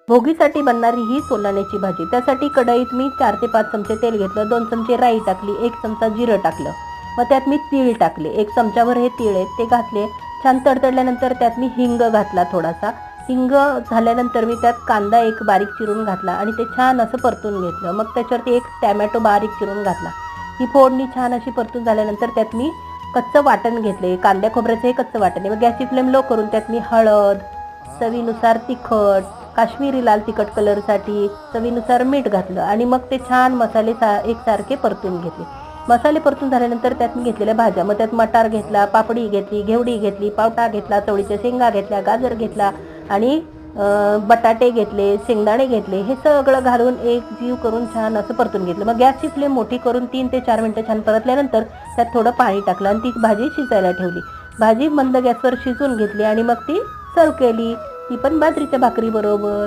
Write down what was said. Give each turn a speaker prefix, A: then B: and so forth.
A: भोगीसाठी बनणारी ही सोलाण्याची भाजी. त्यासाठी कढईत मी 4 ते 5 चमचे तेल घेतलं, 2 चमचे राई टाकली, 1 चमचा जिरं टाकलं. मग त्यात मी तीळ टाकले, 1 चमचाभर हे तीळ आहेत ते घातले. छान तडतडल्यानंतर त्यात मी हिंग घातला थोडासा. हिंग झाल्यानंतर मी त्यात कांदा एक बारीक चिरून घातला आणि ते छान असं परतून घेतलं. मग त्याच्यावरती 1 टॅमॅटो बारीक चिरून घातला. ही फोडणी छान अशी परतून झाल्यानंतर त्यात मी कच्चं वाटण घेतले, कांद्या खोबऱ्याचं हे कच्चं वाटण आहे. मग गॅसची फ्लेम लो करून त्यात मी हळद, चवीनुसार तिखट, काश्मीरी लाल तिखट कलरसाठी चवीनुसार मीठ घातलं आणि मग ते छान मसाले एकसारखे परतून घेतले. मसाले परतून झाल्यानंतर त्यात मी घेतलेल्या भाज्या, मग त्यात मटार घेतला, पापडी घेतली, घेवडी घेतली, पावटा घेतला, चवळीच्या शेंगा घेतल्या, गाजर घेतला आणि बटाटे घेतले, शेंगदाणे घेतले. हे सगळं घालून एक जीव करून छान असं परतून घेतलं. मग गॅसची फ्लेम मोठी करून 3 ते 4 मिनटं छान परतल्यानंतर त्यात थोडं पाणी टाकलं आणि ती भाजी शिजायला ठेवली. भाजी मंद गॅसवर शिजवून घेतली आणि मग ती सर्व केली, ती पण बाजरीच्या भाकरीबरोबर.